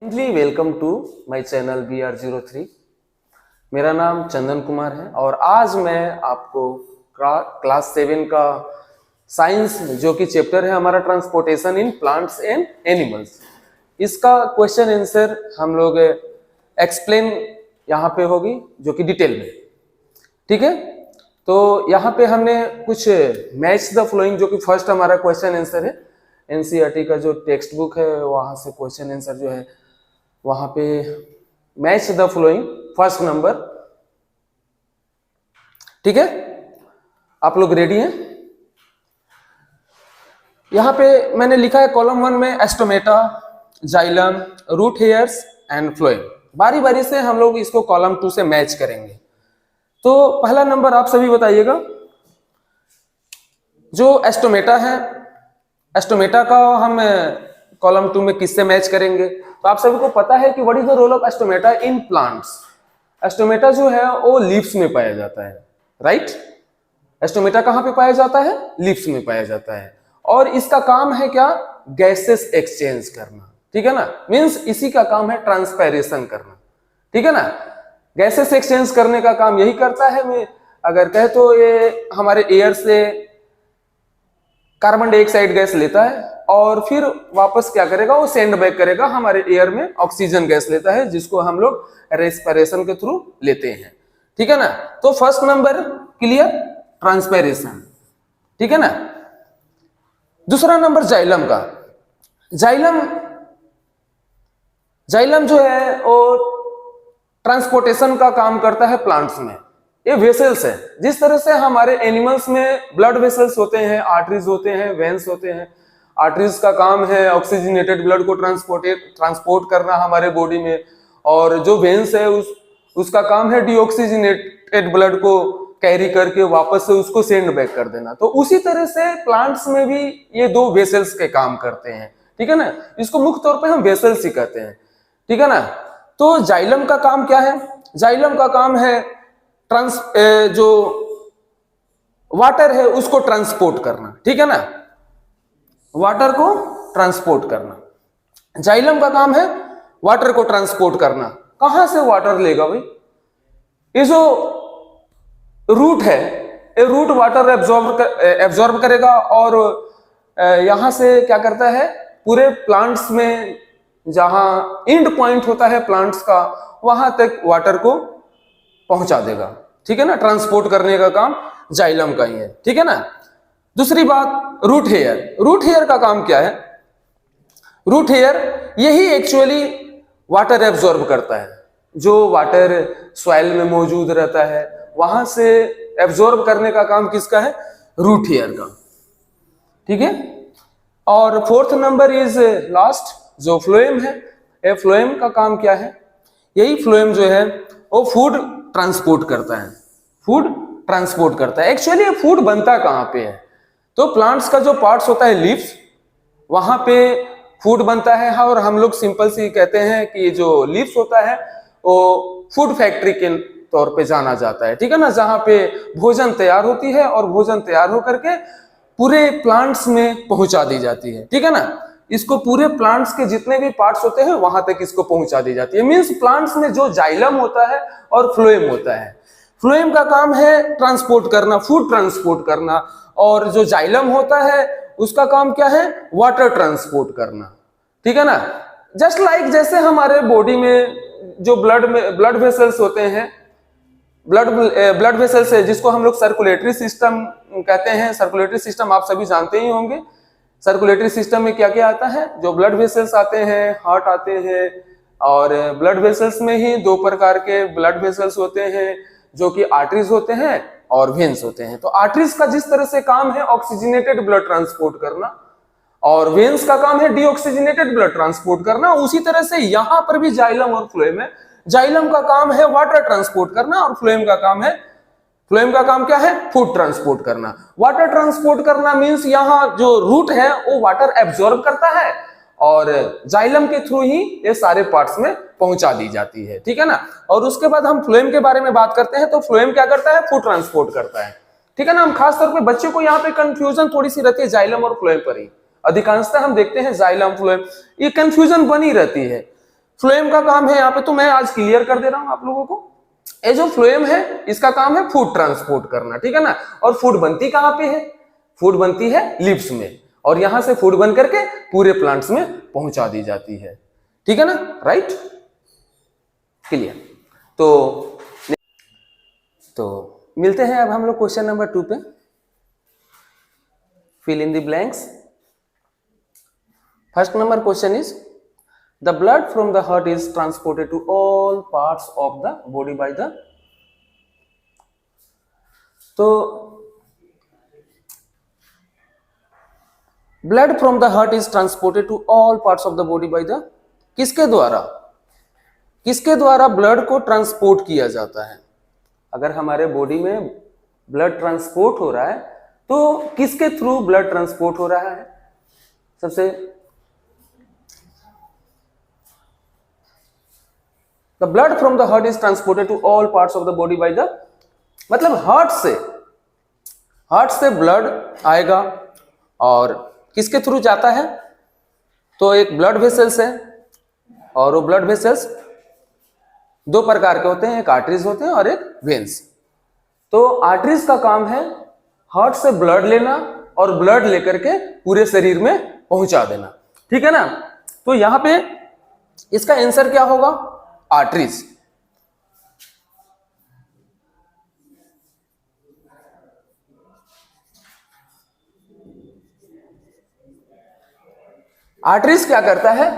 Welcome to my channel BR03। मेरा नाम चंदन कुमार है और आज मैं आपको क्लास 7 का साइंस जो कि चैप्टर है हमारा transportation in plants and animals, इसका क्वेश्चन आंसर हम लोग एक्सप्लेन यहाँ पे होगी जो कि डिटेल में। ठीक है, तो यहाँ पे हमने कुछ मैच द फ्लोइंग जो कि फर्स्ट हमारा क्वेश्चन आंसर है, NCERT का जो टेक्स्ट बुक है वहाँ से क्वेश्चन आंसर जो है वहां पे match the flowing first number. ठीक है, आप लोग रेडी हैं? यहां पे मैंने लिखा है कॉलम 1 में stomata, xylem, root hairs and phloem. बारी बारी से हम लोग इसको कॉलम 2 से मैच करेंगे। तो पहला नंबर आप सभी बताइएगा। जो एस्टोमेटा है, एस्टोमेटा का हम कॉलम 2 में किससे मैच करेंगे? तो आप सभी को पता है कि what is the role of stomata in plants. Stomata जो है वो लीव्स में पाया जाता है, राइट? एस्टोमेटा कहां पे पाया जाता है? लीव्स में पाया जाता है। और इसका काम है क्या? गैसेस एक्सचेंज करना। ठीक है ना, मींस इसी का काम है ट्रांसपैरेशन करना। ठीक है ना, गैसेस एक्सचेंज करने का काम यही करता है। मैं अगर कहे तो ये हमारे एयर से कार्बन डाइऑक्साइड गैस लेता है और फिर वापस क्या करेगा, वो सेंड बैक करेगा हमारे एयर में ऑक्सीजन गैस लेता है, जिसको हम लोग रेस्पिरेशन के थ्रू लेते हैं। ठीक है ना, तो फर्स्ट नंबर क्लियर, ट्रांसपैरेशन। ठीक है ना। दूसरा नंबर जाइलम का। जाइलम जो है वो ट्रांसपोर्टेशन का काम करता है प्लांट्स में। ये वेसल्स है, जिस तरह से हमारे एनिमल्स में ब्लड वेसल्स होते हैं, आर्टरीज होते हैं, वेन्स होते हैं। आर्टरीज का काम है ऑक्सीजनेटेड ब्लड को ट्रांसपोर्ट करना हमारे बॉडी में, और जो वेन्स है उसका काम है डीऑक्सीजनेटेड ब्लड को कैरी करके वापस से उसको सेंड बैक कर देना। तो उसी तरह से प्लांट्स में भी ये दो वेसल्स के काम करते हैं। ठीक है ना, इसको मुख्य तौर पे हम वेसल्स ही कहते हैं। ठीक है ना। तो जाइलम का काम क्या है? जाइलम का काम है जो वाटर है उसको ट्रांसपोर्ट करना। ठीक है ना, वाटर को ट्रांसपोर्ट करना। जाइलम का काम है वाटर को ट्रांसपोर्ट करना। कहां से वाटर लेगा भाई? ये जो रूट है, ये रूट वाटर एब्जॉर्ब करेगा और यहां से क्या करता है, पूरे प्लांट्स में जहां एंड पॉइंट होता है प्लांट्स का, वहां तक वाटर को पहुंचा देगा। ठीक है ना, ट्रांसपोर्ट करने का काम जाइलम का ही है। ठीक है ना। दूसरी बात, रूट हेयर। रूट हेयर का काम क्या है? रूट हेयर यही एक्चुअली वाटर एब्जॉर्ब करता है। जो वाटर सॉइल में मौजूद रहता है वहां से एब्जॉर्ब करने का काम किसका है? रूट हेयर का। ठीक है। और फोर्थ नंबर इज लास्ट, जो फ्लोएम है। ये फ्लोएम का काम क्या है? यही फ्लोएम जो है वो फूड ट्रांसपोर्ट करता है। फूड ट्रांसपोर्ट करता है। एक्चुअली ये फूड बनता कहां पे है? तो प्लांट्स का जो पार्ट्स होता है लीव्स, वहां पे फूड बनता है। और हम लोग सिंपल सी कहते हैं कि जो लीव्स होता है वो फूड फैक्ट्री के तौर पे जाना जाता है। ठीक है ना, जहां पे भोजन तैयार होती है और भोजन तैयार होकर के पूरे प्लांट्स में पहुंचा दी जाती है। ठीक है ना, इसको पूरे प्लांट्स के जितने भी पार्ट्स होते हैं वहां तक इसको पहुंचा दी जाती है। मींस प्लांट्स में जो जाइलम होता है और फ्लोएम होता है, फ्लोएम का काम है ट्रांसपोर्ट करना, फूड ट्रांसपोर्ट करना, और जो जाइलम होता है उसका काम क्या है? वाटर ट्रांसपोर्ट करना। ठीक है ना। जस्ट लाइक जैसे हमारे बॉडी में जो ब्लड वेसल्स होते हैं, ब्लड वेसल्स है जिसको हम लोग सर्कुलेटरी सिस्टम कहते हैं। सर्कुलेटरी सिस्टम आप सभी जानते ही होंगे। सर्कुलेटरी सिस्टम में क्या क्या आता है? जो ब्लड वेसल्स आते हैं, हार्ट आते हैं, और ब्लड वेसल्स में ही दो प्रकार के ब्लड वेसल्स होते हैं, जो कि आर्टरीज होते हैं और वेन्स होते हैं। तो आर्टरीज का जिस तरह से काम है ऑक्सीजनेटेड ब्लड ट्रांसपोर्ट करना, और वेन्स का काम है डीऑक्सीजनेटेड ब्लड ट्रांसपोर्ट करना, उसी तरह से यहां पर भी जाइलम और फ्लोएम है। जाइलम का काम है वाटर ट्रांसपोर्ट करना और फ्लोएम का काम क्या है? फूड ट्रांसपोर्ट करना। वाटर ट्रांसपोर्ट करना मींस यहां जो रूट है वो वाटर एब्जॉर्ब करता है और जाइलम के थ्रू ही ये सारे पार्ट्स में पहुंचा दी जाती है। ठीक है ना। और उसके बाद हम फ्लोएम के बारे में बात करते हैं। तो फ्लोएम क्या करता है? फूड ट्रांसपोर्ट करता है। ठीक है ना। हम खास तौर पे बच्चों को यहाँ पे कंफ्यूजन थोड़ी सी रहती है जाइलम और फ्लोएम पर ही। अधिकांशतः हम देखते हैं जाइलम फ्लोएम, ये कंफ्यूजन बनी रहती है। फ्लोएम का काम है यहाँ पे, तो मैं आज क्लियर कर दे रहा हूं आप लोगों को। ये जो फ्लोएम है इसका काम है फूड ट्रांसपोर्ट करना, ठीक है ना। और फूड बनती कहां पे है? फूड बनती है लिव्स में, और यहां से फूड बन करके पूरे प्लांट्स में पहुंचा दी जाती है, ठीक है ना, राइट, क्लियर। तो मिलते हैं अब हम लोग क्वेश्चन नंबर 2 पे। Fill in the blanks. First number question is the blood from the heart is transported to all parts of the body by the, तो blood from the heart is transported to all parts of the body by the, किसके द्वारा blood को transport किया जाता है? अगर हमारे body में ब्लड ट्रांसपोर्ट हो रहा है तो किसके थ्रू ब्लड ट्रांसपोर्ट हो रहा है? सबसे The blood from the heart is transported to all parts of the body by the, मतलब हार्ट से ब्लड आएगा और किसके थ्रू जाता है? तो एक ब्लड वेसल्स है, और वो ब्लड वेसल्स दो प्रकार के होते हैं, एक आर्टरीज होते हैं और एक वेन्स। तो आर्टरीज का काम है हार्ट से ब्लड लेना और ब्लड लेकर के पूरे शरीर में पहुंचा देना, ठीक है ना। तो यहां पे इसका आंसर क्या होगा? आर्टरीज। आर्टरीज क्या करता है?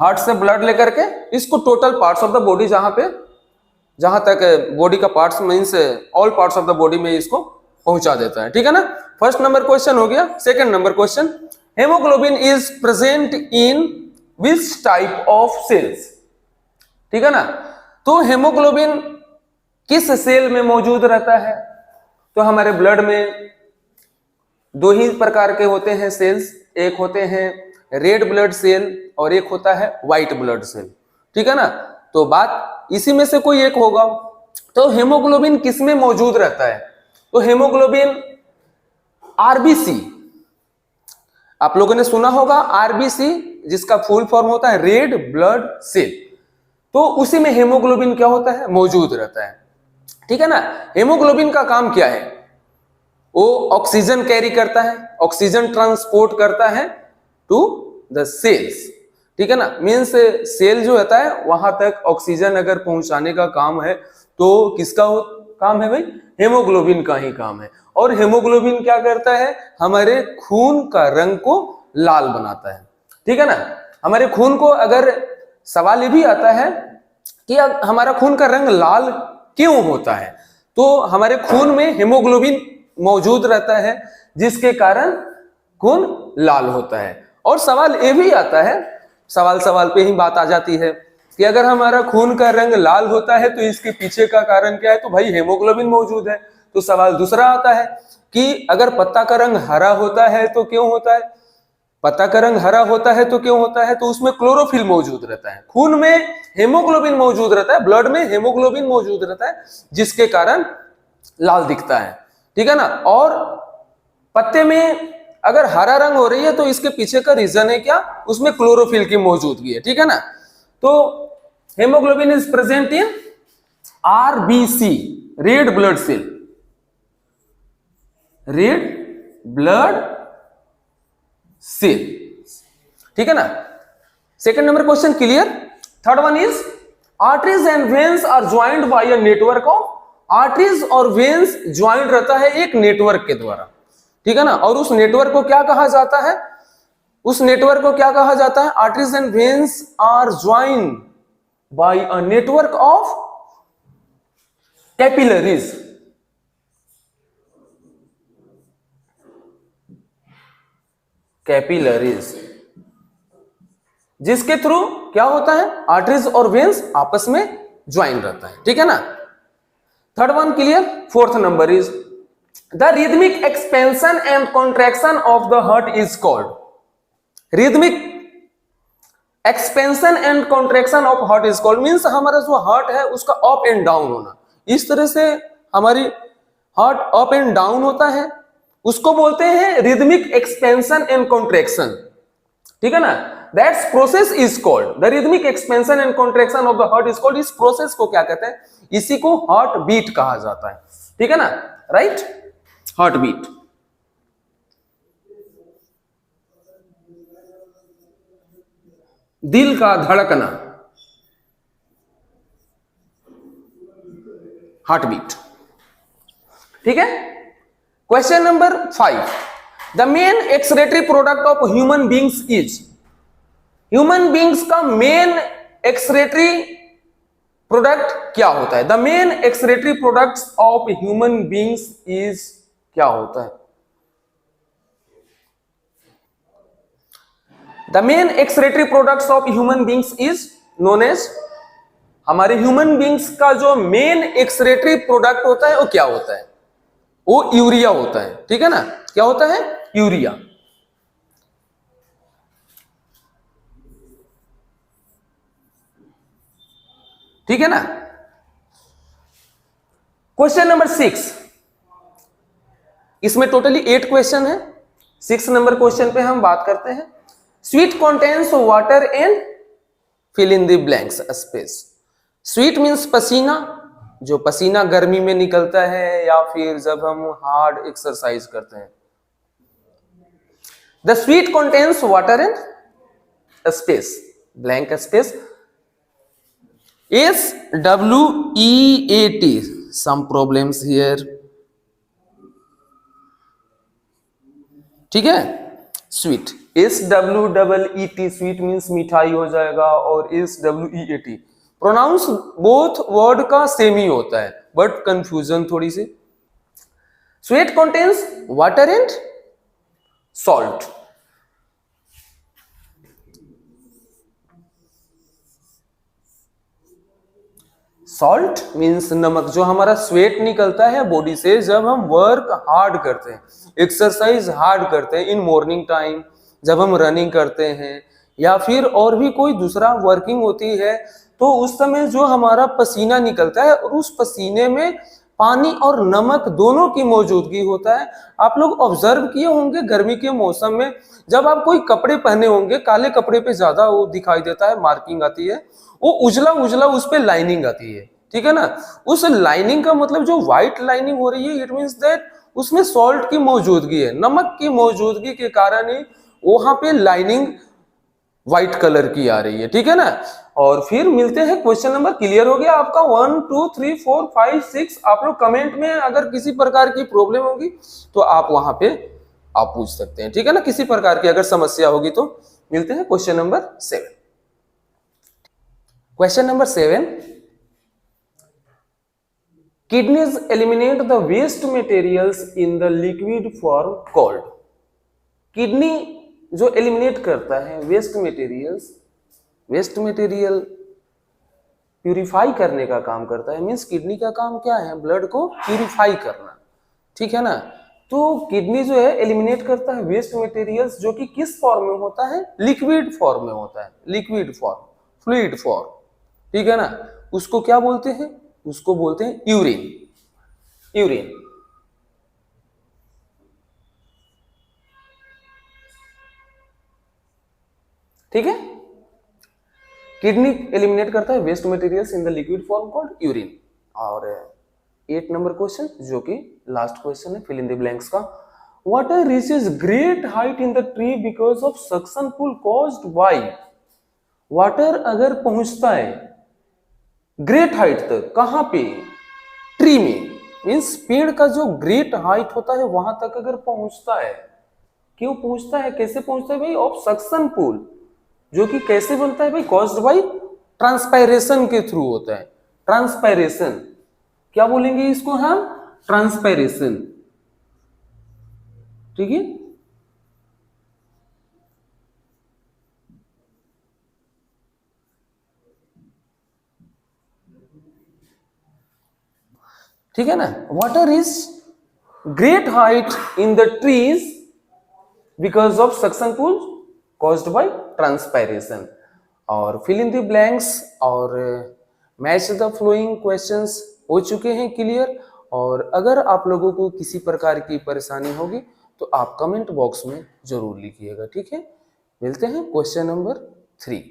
हार्ट से ब्लड लेकर के इसको total parts of the body, जहां तक बॉडी का parts means all parts of the body में इसको पहुंचा देता है, ठीक है ना। फर्स्ट नंबर क्वेश्चन हो गया। Second number question, haemoglobin is present in which type of cells, ठीक है ना। तो हेमोग्लोबिन किस सेल में मौजूद रहता है? तो हमारे ब्लड में दो ही प्रकार के होते हैं सेल्स, एक होते हैं रेड ब्लड सेल और एक होता है व्हाइट ब्लड सेल, ठीक है ना। तो बात इसी में से कोई एक होगा। तो हेमोग्लोबिन किस में मौजूद रहता है? तो हेमोग्लोबिन आरबीसी, आप लोगों ने सुना होगा आरबीसी, जिसका फुल फॉर्म होता है रेड ब्लड सेल, तो उसी में हेमोग्लोबिन क्या होता है? मौजूद रहता है, ठीक है ना। हेमोग्लोबिन का काम क्या है? वो ऑक्सीजन कैरी करता है, ऑक्सीजन ट्रांसपोर्ट करता है टू द सेल्स, ठीक है ना। मीन्स सेल जो होता है वहां तक ऑक्सीजन अगर पहुंचाने का काम है तो किसका काम है भाई? हेमोग्लोबिन का ही काम है। और हेमोग्लोबिन क्या करता है? हमारे खून का रंग को लाल बनाता है, ठीक है ना। हमारे खून को अगर सवाल ये भी आता है कि हमारा खून का रंग लाल क्यों होता है, तो हमारे खून में हेमोग्लोबिन मौजूद रहता है जिसके कारण खून लाल होता है। और सवाल ये भी आता है, सवाल पे ही बात आ जाती है कि अगर हमारा खून का रंग लाल होता है तो इसके पीछे का कारण क्या है? तो भाई हेमोग्लोबिन मौजूद है। तो सवाल दूसरा आता है कि अगर पत्ता का रंग हरा होता है तो क्यों होता है? पत्ता का रंग हरा होता है तो क्यों होता है? तो उसमें क्लोरोफिल मौजूद रहता है, खून में हेमोग्लोबिन मौजूद रहता है, ब्लड में हेमोग्लोबिन मौजूद रहता है जिसके कारण लाल दिखता है, ठीक है ना। और पत्ते में अगर हरा रंग हो रही है तो इसके पीछे का रीजन है क्या? उसमें क्लोरोफिल की मौजूदगी है, ठीक है ना। तो haemoglobin is present in RBC, red blood cell, red blood cell, ठीक है ना। Second number question clear. Third one is arteries and veins are joined by a network of, arteries और वेन्स ज्वाइंड रहता है एक नेटवर्क के द्वारा, ठीक है ना। और उस नेटवर्क को क्या कहा जाता है? उस नेटवर्क को क्या कहा जाता है? Arteries and veins are joined by a network of capillaries, capillaries, जिसके थ्रू क्या होता है? आर्टरीज और वेन्स आपस में ज्वाइन रहता है, ठीक है ना। Third one clear. Fourth number is the rhythmic expansion and contraction of the heart is called, rhythmic expansion and contraction of heart is called means हमारा जो हार्ट है उसका अप एंड डाउन होना, इस तरह से हमारी हार्ट अप एंड डाउन होता है, उसको बोलते हैं रिदमिक एक्सपेंशन एंड कॉन्ट्रैक्शन। ठीक है ना, that's process is called the rhythmic expansion and contraction of the heart is called, इस प्रोसेस को क्या कहते हैं, इसी को हार्ट बीट कहा जाता है, ठीक है ना, राइट, हार्ट बीट। दिल का धड़कना, हार्ट बीट, ठीक है। Question number 5, the main excretory product of human beings is, human beings का मेन एक्सक्रीटरी प्रोडक्ट क्या होता है, the main excretory products of human beings is क्या होता है, the main excretory products of human beings is known as, हमारे human beings का जो मेन एक्सक्रीटरी प्रोडक्ट होता है वो क्या होता है, वो यूरिया होता है, ठीक है ना, क्या होता है, यूरिया। ठीक है ना। क्वेश्चन नंबर 6, इसमें टोटली 8 क्वेश्चन है। 6 नंबर क्वेश्चन पे हम बात करते हैं, sweat contains water and fill in the blanks space. Sweat means पसीना, जो पसीना गर्मी में निकलता है या फिर जब हम हार्ड एक्सरसाइज करते हैं। The sweet contains water and space, blank space, SWEAT, some problems here, ठीक है, स्वीट, SWEET, स्वीट मीन्स मिठाई हो जाएगा, और SWEAT प्रोनाउंस बोथ वर्ड का सेम ही होता है, बट कंफ्यूजन थोड़ी सी। Sweet contains water and salt, salt means नमक, जो हमारा स्वेट निकलता है बॉडी से जब हम वर्क हार्ड करते हैं, एक्सरसाइज हार्ड करते हैं, इन मॉर्निंग टाइम जब हम रनिंग करते हैं या फिर और भी कोई दूसरा वर्किंग होती है, तो उस समय जो हमारा पसीना निकलता है और उस पसीने में पानी और नमक दोनों की मौजूदगी होता है। आप लोग ऑब्जर्व किए होंगे गर्मी के मौसम में जब आप कोई कपड़े पहने होंगे, काले कपड़े पे ज्यादा वो दिखाई देता है, मार्किंग आती है, वो उजला उजला उस पे लाइनिंग आती है, ठीक है ना। उस लाइनिंग का मतलब जो व्हाइट लाइनिंग हो रही है, इट मींस दैट उसमें सॉल्ट की मौजूदगी है, नमक की मौजूदगी के कारण ही वहां पे लाइनिंग व्हाइट कलर की आ रही है, ठीक है ना। और फिर मिलते हैं क्वेश्चन नंबर, क्लियर हो गया आपका 1 2 3 4 5 6। आप लोग कमेंट में अगर किसी प्रकार की प्रॉब्लम होगी तो आप वहां पे आप पूछ सकते हैं, ठीक है ना, किसी प्रकार की अगर समस्या होगी तो। मिलते हैं question number 7। Question number 7, kidneys eliminate the waste materials in the liquid form called, kidney जो एलिमिनेट करता है waste materials, waste material purify करने का काम करता है, मींस किडनी का काम क्या है, ब्लड को प्यूरिफाई करना, ठीक है ना। तो किडनी जो है एलिमिनेट करता है वेस्ट मटेरियल्स, जो कि किस फॉर्म में होता है, लिक्विड फॉर्म में होता है, लिक्विड फॉर्म, फ्लूइड फॉर्म, ठीक है ना। उसको क्या बोलते हैं, उसको बोलते हैं यूरिन, यूरिन, ठीक है। किडनी एलिमिनेट करता है waste materials in the liquid form called urine. और 8 नंबर क्वेश्चन जो कि लास्ट क्वेश्चन है, फिल इन द ब्लैंक्स का, water reaches great height in the tree because of suction pull caused by, water अगर पहुंचता है ग्रेट हाइट तक, कहां पे, ट्री में, मींस पेड़ का जो ग्रेट हाइट होता है वहां तक अगर पहुंचता है, क्यों पहुंचता है, कैसे पहुंचता है भाई, ऑफ सक्शन पुल, जो कि कैसे बनता है भाई, कॉज्ड बाय ट्रांसपायरेशन के थ्रू होता है, ट्रांसपायरेशन, क्या बोलेंगे इसको हम, ट्रांसपायरेशन, ठीक है। ठीक है ना, water is great height in the trees because of suction pull caused by transpiration. और फिल इन द ब्लैंक्स और मैच द फ्लोइंग क्वेश्चंस हो चुके हैं क्लियर। और अगर आप लोगों को किसी प्रकार की परेशानी होगी तो आप कमेंट बॉक्स में जरूर लिखिएगा, ठीक है। मिलते हैं question number 3,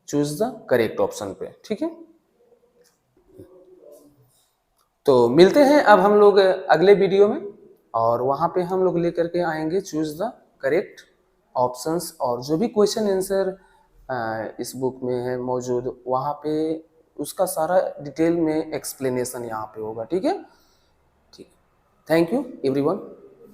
choose the correct option पे। ठीक है, तो मिलते हैं अब हम लोग अगले वीडियो में, और वहां पे हम लोग लेकर के आएंगे चूज द करेक्ट ऑप्शंस, और जो भी क्वेश्चन आंसर इस बुक में है मौजूद, वहां पे उसका सारा डिटेल में एक्सप्लेनेशन यहाँ पे होगा। ठीक है, ठीक, थैंक यू एवरीवन।